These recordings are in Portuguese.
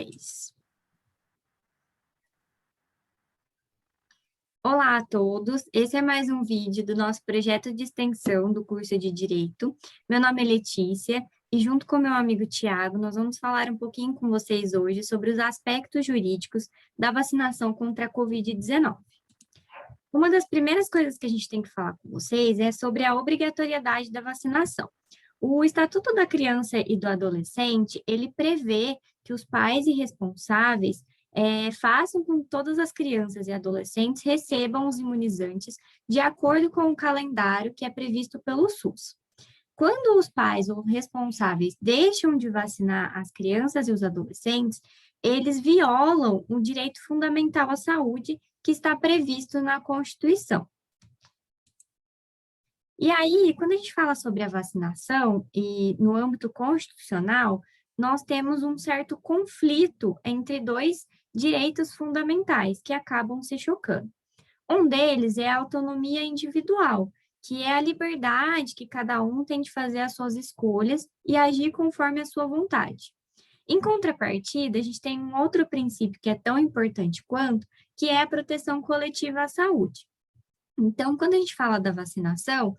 3. Olá a todos, esse é mais um vídeo do nosso projeto de extensão do curso de Direito. Meu nome é Letícia e junto com meu amigo Tiago, nós vamos falar um pouquinho com vocês hoje sobre os aspectos jurídicos da vacinação contra a Covid-19. Uma das primeiras coisas que a gente tem que falar com vocês é sobre a obrigatoriedade da vacinação. O Estatuto da Criança e do Adolescente, ele prevê que os pais e responsáveis façam com que todas as crianças e adolescentes recebam os imunizantes de acordo com o calendário que é previsto pelo SUS. Quando os pais ou responsáveis deixam de vacinar as crianças e os adolescentes, eles violam o direito fundamental à saúde que está previsto na Constituição. E aí, quando a gente fala sobre a vacinação e no âmbito constitucional, nós temos um certo conflito entre dois direitos fundamentais que acabam se chocando. Um deles é a autonomia individual, que é a liberdade que cada um tem de fazer as suas escolhas e agir conforme a sua vontade. Em contrapartida, a gente tem um outro princípio que é tão importante quanto, que é a proteção coletiva à saúde. Então, quando a gente fala da vacinação,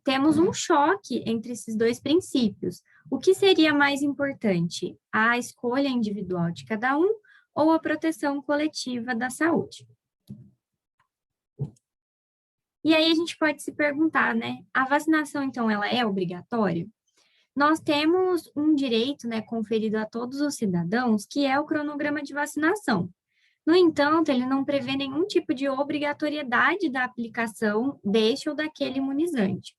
temos um choque entre esses dois princípios. O que seria mais importante? A escolha individual de cada um ou a proteção coletiva da saúde? E aí a gente pode se perguntar, né? A vacinação, então, ela é obrigatória? Nós temos um direito, né, conferido a todos os cidadãos, que é o cronograma de vacinação. No entanto, ele não prevê nenhum tipo de obrigatoriedade da aplicação deste ou daquele imunizante.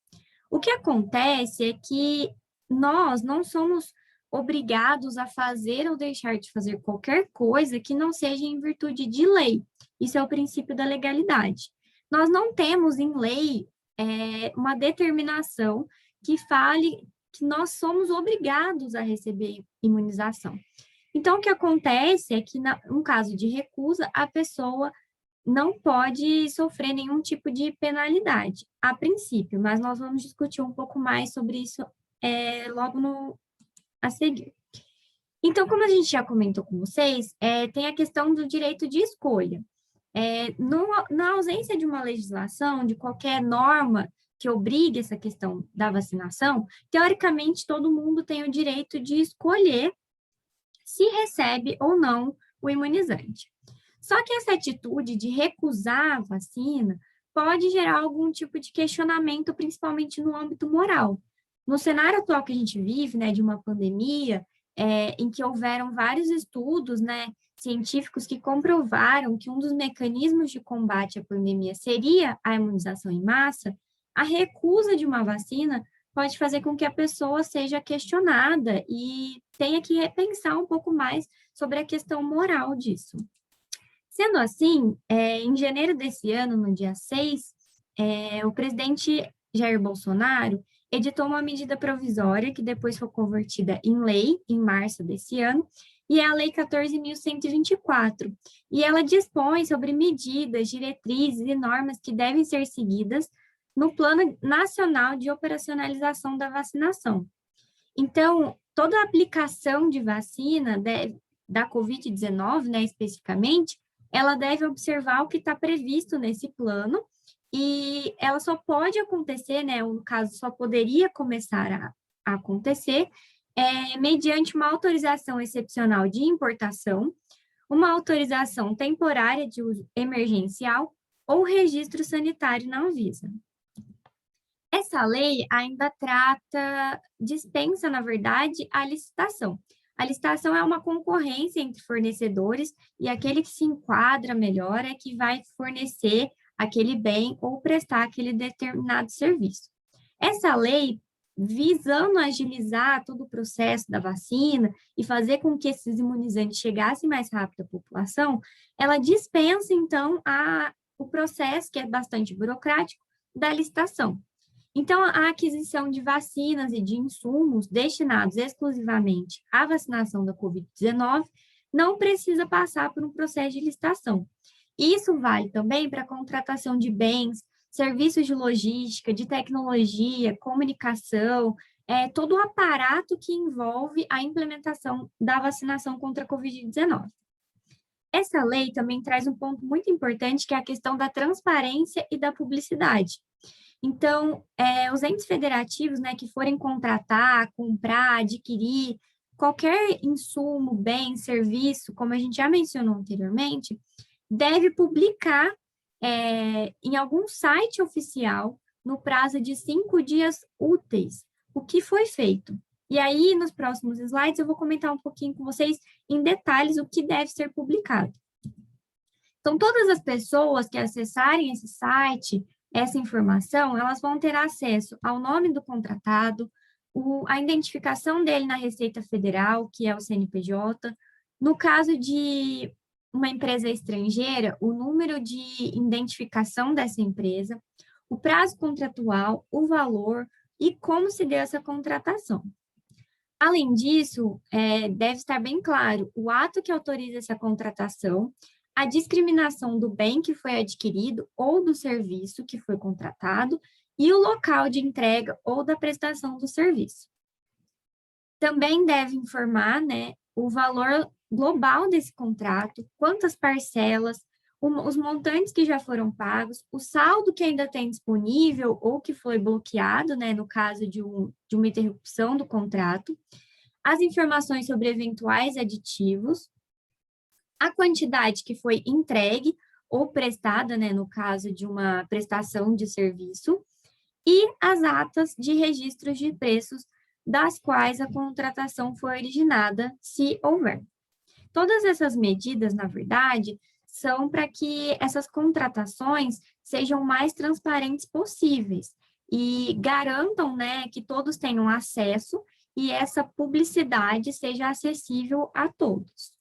O que acontece é que nós não somos obrigados a fazer ou deixar de fazer qualquer coisa que não seja em virtude de lei. Isso é o princípio da legalidade. Nós não temos em lei uma determinação que fale que nós somos obrigados a receber imunização. Então, o que acontece é que, no caso de recusa, a pessoa não pode sofrer nenhum tipo de penalidade, a princípio, mas nós vamos discutir um pouco mais sobre isso logo a seguir. Então, como a gente já comentou com vocês, tem a questão do direito de escolha. Na ausência de uma legislação, de qualquer norma que obrigue essa questão da vacinação, teoricamente, todo mundo tem o direito de escolher se recebe ou não o imunizante. Só que essa atitude de recusar a vacina pode gerar algum tipo de questionamento, principalmente no âmbito moral. No cenário atual que a gente vive, né, de uma pandemia, em que houveram vários estudos, né, científicos que comprovaram que um dos mecanismos de combate à pandemia seria a imunização em massa, a recusa de uma vacina pode fazer com que a pessoa seja questionada e tenha que repensar um pouco mais sobre a questão moral disso. Sendo assim, em janeiro desse ano, no dia 6, o presidente Jair Bolsonaro editou uma medida provisória que depois foi convertida em lei, em março desse ano, e é a Lei 14.124. E ela dispõe sobre medidas, diretrizes e normas que devem ser seguidas no Plano Nacional de Operacionalização da Vacinação. Então, toda a aplicação de vacina da Covid-19, né, especificamente, ela deve observar o que está previsto nesse plano e ela só pode acontecer, né, no caso, só poderia começar a acontecer mediante uma autorização excepcional de importação, uma autorização temporária de uso emergencial ou registro sanitário na Anvisa. Essa lei ainda dispensa, na verdade, a licitação. A licitação é uma concorrência entre fornecedores e aquele que se enquadra melhor é que vai fornecer aquele bem ou prestar aquele determinado serviço. Essa lei, visando agilizar todo o processo da vacina e fazer com que esses imunizantes chegassem mais rápido à população, ela dispensa, então, o processo, que é bastante burocrático, da licitação. Então, a aquisição de vacinas e de insumos destinados exclusivamente à vacinação da Covid-19 não precisa passar por um processo de licitação. Isso vale também para a contratação de bens, serviços de logística, de tecnologia, comunicação, todo o aparato que envolve a implementação da vacinação contra a Covid-19. Essa lei também traz um ponto muito importante, que é a questão da transparência e da publicidade. Então, os entes federativos, né, que forem contratar, comprar, adquirir qualquer insumo, bem, serviço, como a gente já mencionou anteriormente, deve publicar em algum site oficial, no prazo de 5 dias úteis, o que foi feito. E aí, nos próximos slides, eu vou comentar um pouquinho com vocês em detalhes o que deve ser publicado. Então, todas as pessoas que acessarem esse site, essa informação, elas vão ter acesso ao nome do contratado, a identificação dele na Receita Federal, que é o CNPJ. No caso de uma empresa estrangeira, o número de identificação dessa empresa, o prazo contratual, o valor e como se deu essa contratação. Além disso, deve estar bem claro o ato que autoriza essa contratação, a discriminação do bem que foi adquirido ou do serviço que foi contratado e o local de entrega ou da prestação do serviço. Também deve informar, né, o valor global desse contrato, quantas parcelas, os montantes que já foram pagos, o saldo que ainda tem disponível ou que foi bloqueado, né, no caso de uma interrupção do contrato, as informações sobre eventuais aditivos, a quantidade que foi entregue ou prestada, né, no caso de uma prestação de serviço, e as atas de registros de preços das quais a contratação foi originada, se houver. Todas essas medidas, na verdade, são para que essas contratações sejam mais transparentes possíveis e garantam, né, que todos tenham acesso e essa publicidade seja acessível a todos.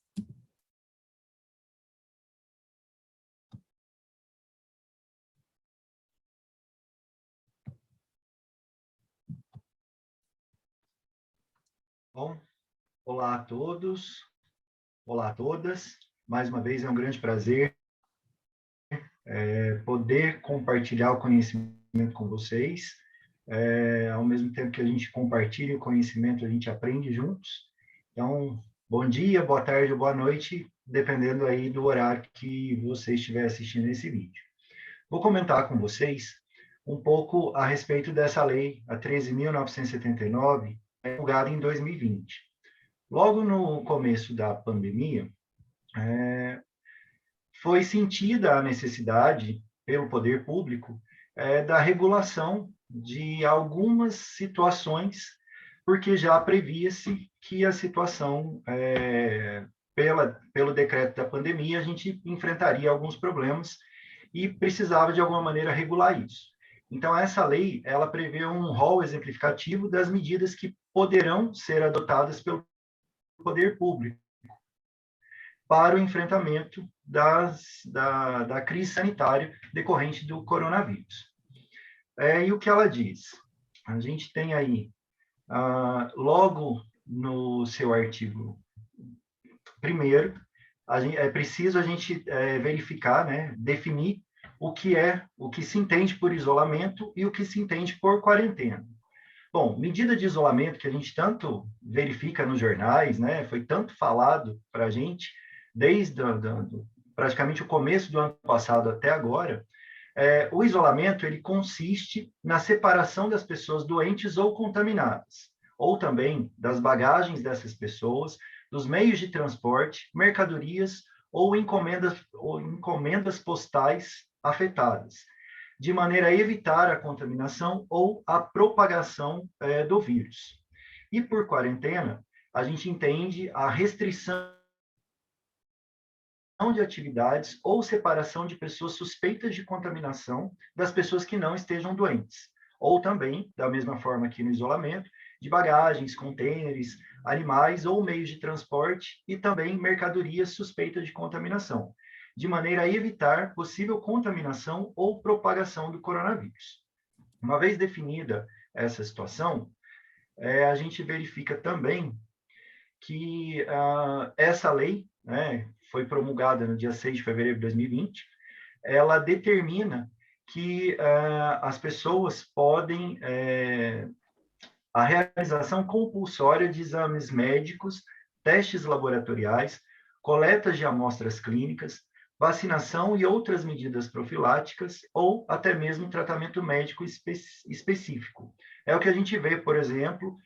Bom, olá a todos, olá a todas. Mais uma vez é um grande prazer poder compartilhar o conhecimento com vocês. Ao mesmo tempo que a gente compartilha o conhecimento, a gente aprende juntos. Então, bom dia, boa tarde ou boa noite, dependendo aí do horário que você estiver assistindo esse vídeo. Vou comentar com vocês um pouco a respeito dessa lei, a 13.979, promulgada em 2020. Logo no começo da pandemia, foi sentida a necessidade, pelo poder público, da regulação de algumas situações, porque já previa-se que a situação, pelo decreto da pandemia, a gente enfrentaria alguns problemas e precisava, de alguma maneira, regular isso. Então, essa lei, ela prevê um rol exemplificativo das medidas que poderão ser adotadas pelo poder público para o enfrentamento da crise sanitária decorrente do coronavírus. E o que ela diz? A gente tem aí, logo no seu artigo 1º, é preciso a gente verificar, né, definir o que se entende por isolamento e o que se entende por quarentena. Bom, medida de isolamento que a gente tanto verifica nos jornais, né, foi tanto falado para a gente, desde praticamente o começo do ano passado até agora, o isolamento ele consiste na separação das pessoas doentes ou contaminadas, ou também das bagagens dessas pessoas, dos meios de transporte, mercadorias ou encomendas postais afetadas, de maneira a evitar a contaminação ou a propagação do vírus. E por quarentena, a gente entende a restrição de atividades ou separação de pessoas suspeitas de contaminação das pessoas que não estejam doentes. Ou também, da mesma forma que no isolamento, de bagagens, contêineres, animais ou meios de transporte e também mercadorias suspeitas de contaminação, de maneira a evitar possível contaminação ou propagação do coronavírus. Uma vez definida essa situação, a gente verifica também que essa lei, né, foi promulgada no dia 6 de fevereiro de 2020, ela determina que as pessoas podem a realização compulsória de exames médicos, testes laboratoriais, coletas de amostras clínicas, vacinação e outras medidas profiláticas ou até mesmo tratamento médico específico. É o que a gente vê, por exemplo,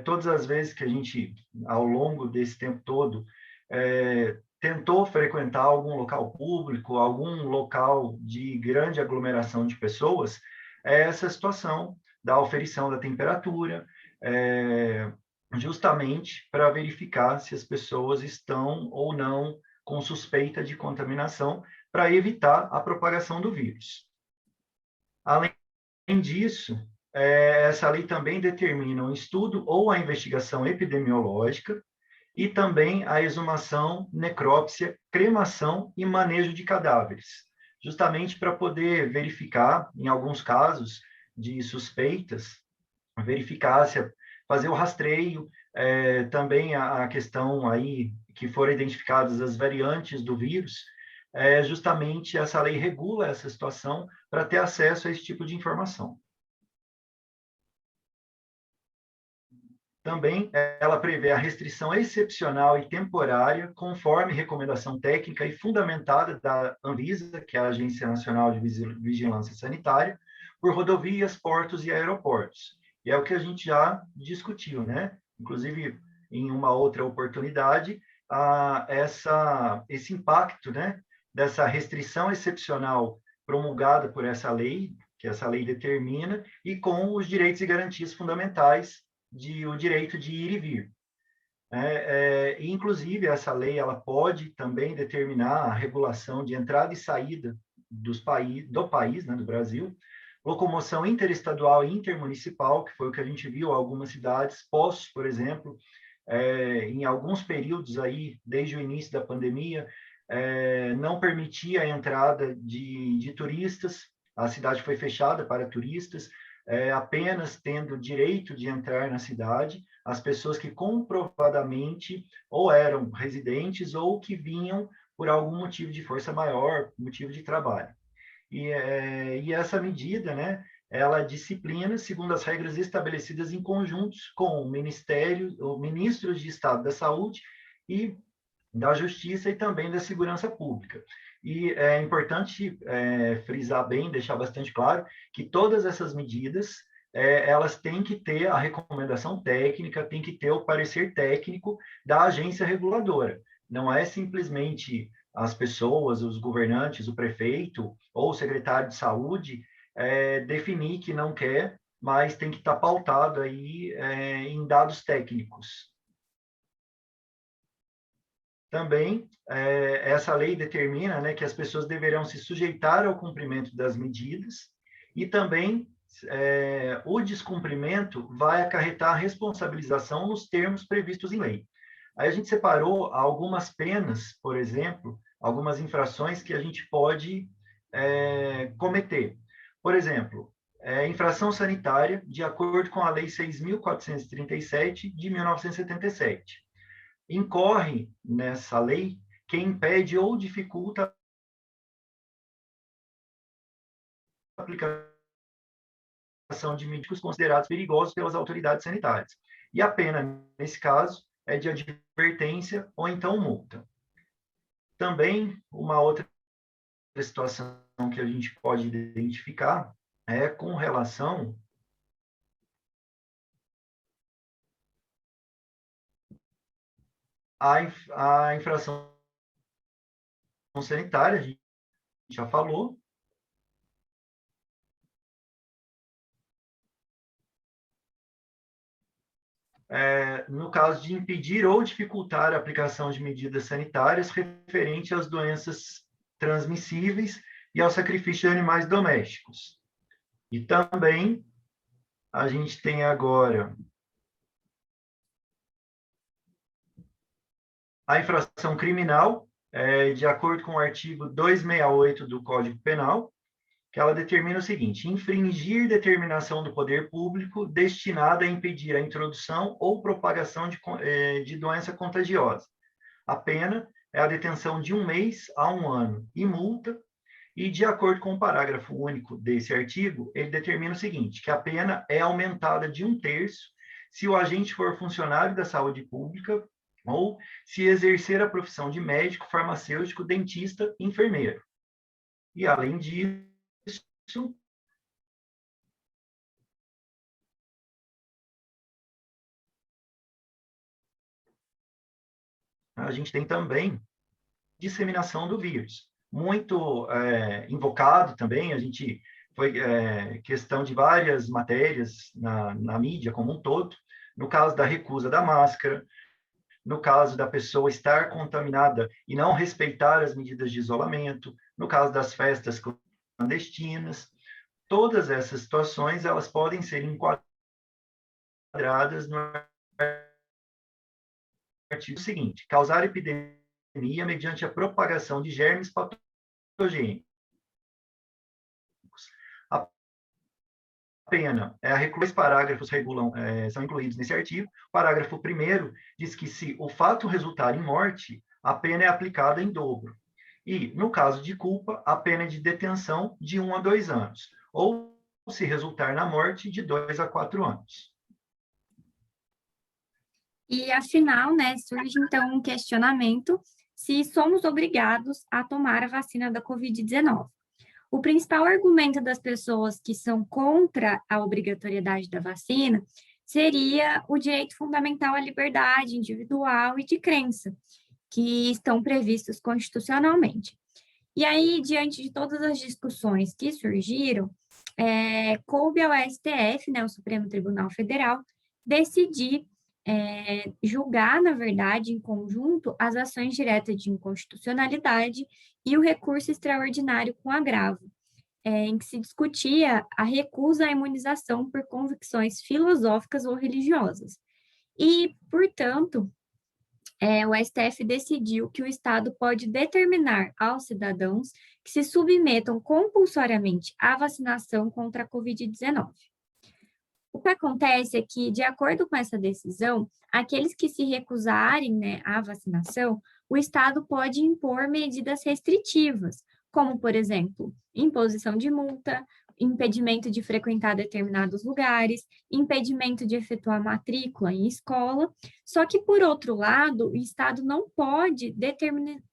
todas as vezes que a gente, ao longo desse tempo todo, tentou frequentar algum local público, algum local de grande aglomeração de pessoas, é essa situação da auferição da temperatura, justamente para verificar se as pessoas estão ou não com suspeita de contaminação, para evitar a propagação do vírus. Além disso, essa lei também determina um estudo ou a investigação epidemiológica e também a exumação, necrópsia, cremação e manejo de cadáveres, justamente para poder verificar, em alguns casos de suspeitas, verificar se fazer o rastreio, também a questão aí que foram identificadas as variantes do vírus, justamente essa lei regula essa situação para ter acesso a esse tipo de informação. Também ela prevê a restrição excepcional e temporária, conforme recomendação técnica e fundamentada da Anvisa, que é a Agência Nacional de Vigilância Sanitária, por rodovias, portos e aeroportos. E é o que a gente já discutiu, né? Inclusive, em uma outra oportunidade, esse impacto, né, dessa restrição excepcional promulgada por essa lei, que essa lei determina, e com os direitos e garantias fundamentais o direito de ir e vir. Inclusive, essa lei ela pode também determinar a regulação de entrada e saída do país, né, do Brasil, locomoção interestadual e intermunicipal, que foi o que a gente viu em algumas cidades, postos, por exemplo, em alguns períodos aí, desde o início da pandemia, não permitia a entrada de turistas, a cidade foi fechada para turistas, apenas tendo direito de entrar na cidade as pessoas que comprovadamente ou eram residentes ou que vinham por algum motivo de força maior, motivo de trabalho. E essa medida, né, ela disciplina segundo as regras estabelecidas em conjuntos com o Ministério, o Ministros de Estado da Saúde e da Justiça e também da Segurança Pública. E é importante frisar bem, deixar bastante claro, que todas essas medidas, elas têm que ter a recomendação técnica, tem que ter o parecer técnico da agência reguladora. Não é simplesmente as pessoas, os governantes, o prefeito ou o secretário de saúde definir que não quer, mas tem que estar pautado aí em dados técnicos. Também, essa lei determina, né, que as pessoas deverão se sujeitar ao cumprimento das medidas e também o descumprimento vai acarretar responsabilização nos termos previstos em lei. Aí a gente separou algumas penas, por exemplo, algumas infrações que a gente pode cometer. Por exemplo, infração sanitária, de acordo com a Lei 6.437, de 1977. Incorre nessa lei quem impede ou dificulta a aplicação de médicos considerados perigosos pelas autoridades sanitárias. E a pena, nesse caso, é de advertência ou então multa. Também, uma outra situação que a gente pode identificar é com relação à infração sanitária, a gente já falou. No caso de impedir ou dificultar a aplicação de medidas sanitárias referente às doenças transmissíveis e ao sacrifício de animais domésticos. E também a gente tem agora a infração criminal, de acordo com o artigo 268 do Código Penal, que ela determina o seguinte: infringir determinação do poder público destinada a impedir a introdução ou propagação de doença contagiosa. A pena é a detenção de 1 mês a 1 ano e multa, E, de acordo com o parágrafo único desse artigo, ele determina o seguinte, que a pena é aumentada de 1/3 se o agente for funcionário da saúde pública ou se exercer a profissão de médico, farmacêutico, dentista, enfermeiro. E, além disso, a gente tem também disseminação do vírus. Muito invocado também, a gente foi questão de várias matérias na mídia como um todo, no caso da recusa da máscara, no caso da pessoa estar contaminada e não respeitar as medidas de isolamento, no caso das festas clandestinas, todas essas situações elas podem ser enquadradas no artigo seguinte: causar epidemia mediante a propagação de germes patogênicos. A pena é a reclusão. Os parágrafos são incluídos nesse artigo. O parágrafo 1º diz que se o fato resultar em morte, a pena é aplicada em dobro. E, no caso de culpa, a pena é de detenção de 1 a 2 anos. Ou, se resultar na morte, de 2 a 4 anos. E, afinal, né, surge então um questionamento se somos obrigados a tomar a vacina da Covid-19. O principal argumento das pessoas que são contra a obrigatoriedade da vacina seria o direito fundamental à liberdade individual e de crença, que estão previstos constitucionalmente. E aí, diante de todas as discussões que surgiram, coube ao STF, né, o Supremo Tribunal Federal, decidir julgar, na verdade, em conjunto, as ações diretas de inconstitucionalidade e o recurso extraordinário com agravo, em que se discutia a recusa à imunização por convicções filosóficas ou religiosas. E, portanto, o STF decidiu que o Estado pode determinar aos cidadãos que se submetam compulsoriamente à vacinação contra a Covid-19. O que acontece é que, de acordo com essa decisão, aqueles que se recusarem, né, à vacinação, o Estado pode impor medidas restritivas, como, por exemplo, imposição de multa, impedimento de frequentar determinados lugares, impedimento de efetuar matrícula em escola. Só que, por outro lado, o Estado não pode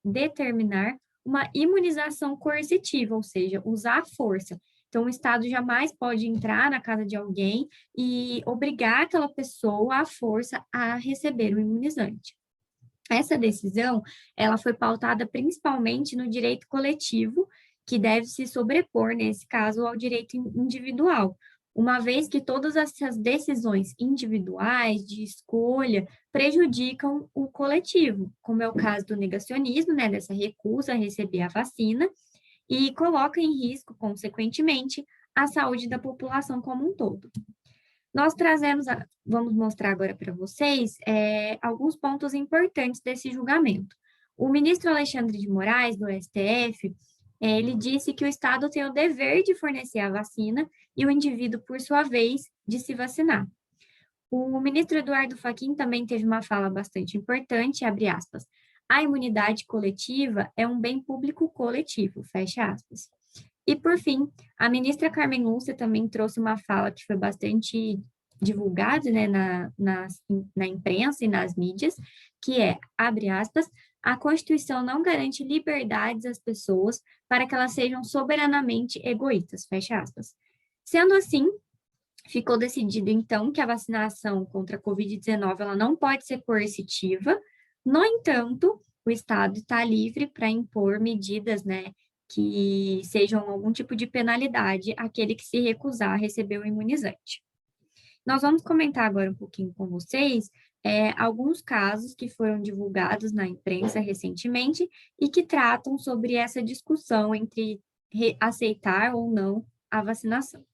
determinar uma imunização coercitiva, ou seja, usar a força. Então, o Estado jamais pode entrar na casa de alguém e obrigar aquela pessoa à força a receber o imunizante. Essa decisão, ela foi pautada principalmente no direito coletivo, que deve se sobrepor, nesse caso, ao direito individual, uma vez que todas essas decisões individuais de escolha prejudicam o coletivo, como é o caso do negacionismo, né, dessa recusa a receber a vacina, e coloca em risco, consequentemente, a saúde da população como um todo. Nós vamos mostrar agora para vocês alguns pontos importantes desse julgamento. O ministro Alexandre de Moraes, do STF, ele disse que o Estado tem o dever de fornecer a vacina e o indivíduo, por sua vez, de se vacinar. O ministro Eduardo Fachin também teve uma fala bastante importante, abre aspas, a imunidade coletiva é um bem público coletivo, fecha aspas. E, por fim, a ministra Carmen Lúcia também trouxe uma fala que foi bastante divulgada, né, na imprensa e nas mídias, que é, abre aspas, a Constituição não garante liberdades às pessoas para que elas sejam soberanamente egoístas, fecha aspas. Sendo assim, ficou decidido, então, que a vacinação contra a Covid-19 ela não pode ser coercitiva. No entanto, o Estado está livre para impor medidas, né, que sejam algum tipo de penalidade àquele que se recusar a receber o imunizante. Nós vamos comentar agora um pouquinho com vocês alguns casos que foram divulgados na imprensa recentemente e que tratam sobre essa discussão entre aceitar ou não a vacinação.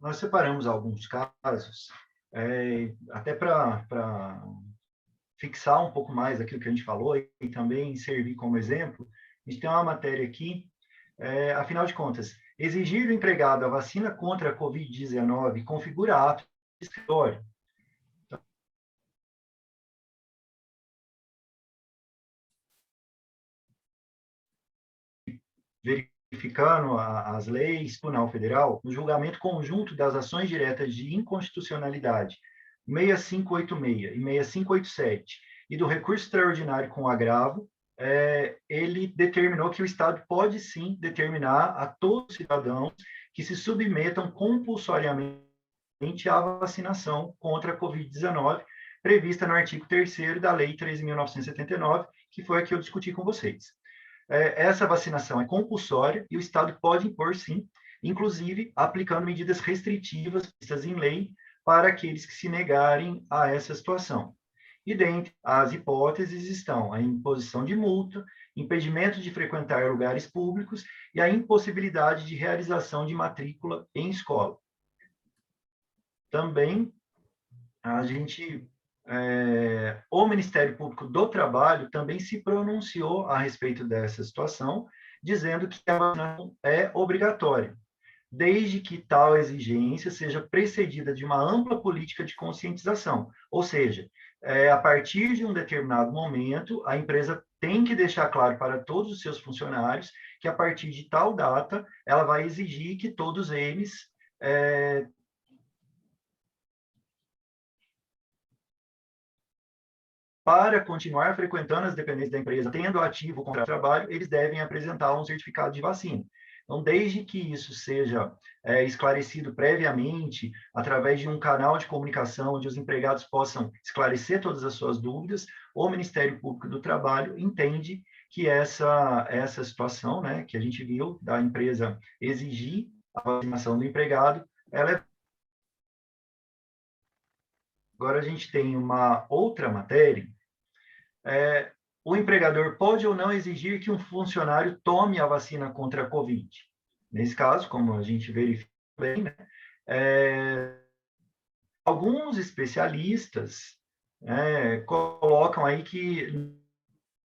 Nós separamos alguns casos, até para fixar um pouco mais aquilo que a gente falou e também servir como exemplo. A gente tem uma matéria aqui, afinal de contas, exigir do empregado a vacina contra a Covid-19 configura ato discriminatório. verificando as leis, Tribunal Federal, no julgamento conjunto das ações diretas de inconstitucionalidade 6586 e 6587 e do recurso extraordinário com agravo, ele determinou que o Estado pode sim determinar a todos os cidadãos que se submetam compulsoriamente à vacinação contra a Covid-19, prevista no artigo 3º da Lei 13.979, que foi a que eu discuti com vocês. Essa vacinação é compulsória e o Estado pode impor, sim, inclusive aplicando medidas restritivas vistas em lei para aqueles que se negarem a essa situação. E dentre as hipóteses estão a imposição de multa, impedimento de frequentar lugares públicos e a impossibilidade de realização de matrícula em escola. Também, o Ministério Público do Trabalho também se pronunciou a respeito dessa situação, dizendo que a vacinação é obrigatória, desde que tal exigência seja precedida de uma ampla política de conscientização, ou seja, a partir de um determinado momento, a empresa tem que deixar claro para todos os seus funcionários que a partir de tal data, ela vai exigir que todos eles para continuar frequentando as dependências da empresa, tendo ativo o contrato de trabalho, eles devem apresentar um certificado de vacina. Então, desde que isso seja esclarecido previamente, através de um canal de comunicação onde os empregados possam esclarecer todas as suas dúvidas, o Ministério Público do Trabalho entende que essa situação, né, que a gente viu da empresa exigir a vacinação do empregado, ela é... Agora a gente tem uma outra matéria. O empregador pode ou não exigir que um funcionário tome a vacina contra a Covid. Nesse caso, como a gente verifica bem, né, alguns especialistas colocam aí que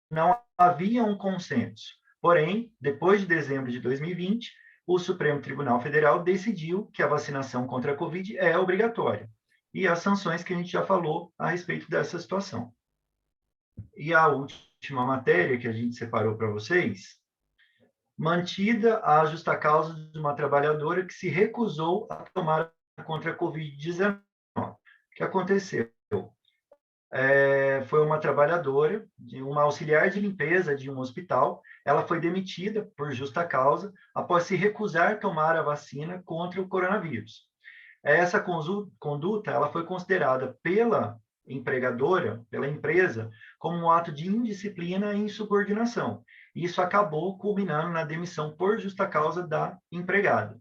não havia um consenso. Porém, depois de dezembro de 2020, o Supremo Tribunal Federal decidiu que a vacinação contra a Covid é obrigatória. E as sanções que a gente já falou a respeito dessa situação. E a última matéria que a gente separou para vocês, mantida a justa causa de uma trabalhadora que se recusou a tomar contra a Covid-19. O que aconteceu? Foi uma trabalhadora, uma auxiliar de limpeza de um hospital, ela foi demitida por justa causa após se recusar a tomar a vacina contra o coronavírus. Essa conduta ela foi considerada pela empregadora, pela empresa, como um ato de indisciplina e insubordinação. Isso acabou culminando na demissão por justa causa da empregada.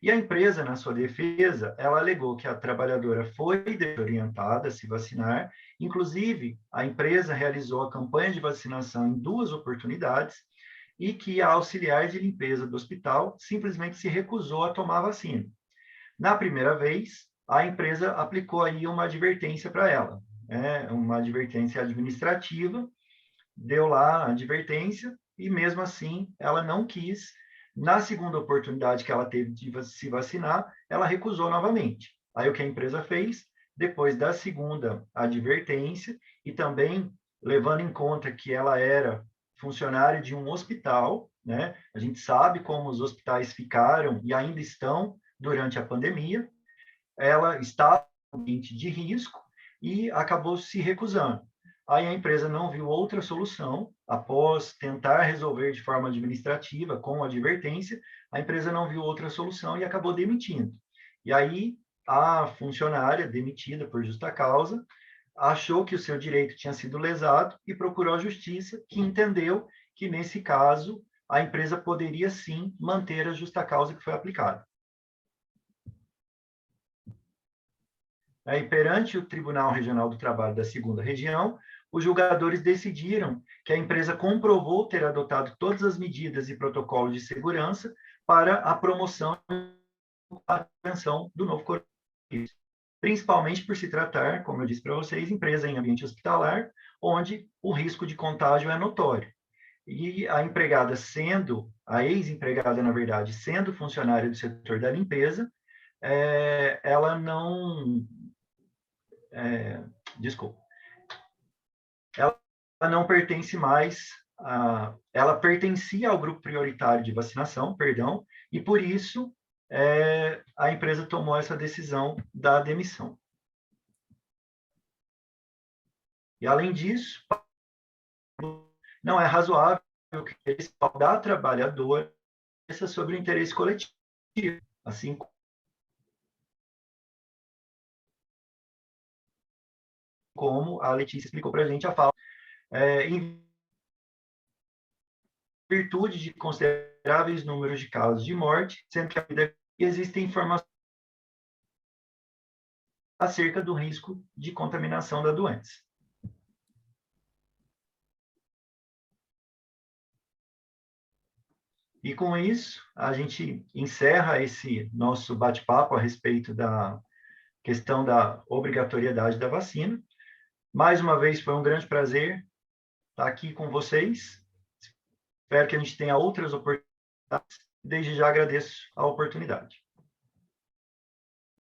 E a empresa, na sua defesa, ela alegou que a trabalhadora foi desorientada a se vacinar, inclusive a empresa realizou a campanha de vacinação em 2 oportunidades e que a auxiliar de limpeza do hospital simplesmente se recusou a tomar a vacina. Na primeira vez, a empresa aplicou aí uma advertência para ela, uma advertência administrativa, deu lá a advertência e, mesmo assim, ela não quis. Na segunda oportunidade que ela teve de se vacinar, ela recusou novamente. Aí o que a empresa fez? Depois da segunda advertência e também levando em conta que ela era funcionária de um hospital, né? A gente sabe como os hospitais ficaram e ainda estão durante a pandemia, ela estava em ambiente de risco e acabou se recusando. Aí a empresa não viu outra solução, após tentar resolver de forma administrativa, com advertência, a empresa não viu outra solução e acabou demitindo. E aí a funcionária, demitida por justa causa, achou que o seu direito tinha sido lesado e procurou a justiça, que entendeu que, nesse caso, a empresa poderia sim manter a justa causa que foi aplicada. Perante o Tribunal Regional do Trabalho da 2ª Região, os julgadores decidiram que a empresa comprovou ter adotado todas as medidas e protocolos de segurança para a promoção e a prevenção do novo coronavírus, principalmente por se tratar, como eu disse para vocês, empresa em ambiente hospitalar, onde o risco de contágio é notório. E a empregada a ex-empregada, na verdade, sendo funcionária do setor da limpeza, ela não... desculpa. Ela não pertence mais ela pertencia ao grupo prioritário de vacinação, perdão, e por isso a empresa tomou essa decisão da demissão. E, além disso, não é razoável que o interesse da trabalhadora seja sobre o interesse coletivo, assim como a Letícia explicou para a gente, a fala, em virtude de consideráveis números de casos de morte, sendo que existem informações acerca do risco de contaminação da doença. E com isso, a gente encerra esse nosso bate-papo a respeito da questão da obrigatoriedade da vacina. Mais uma vez, foi um grande prazer estar aqui com vocês. Espero que a gente tenha outras oportunidades. Desde já agradeço a oportunidade.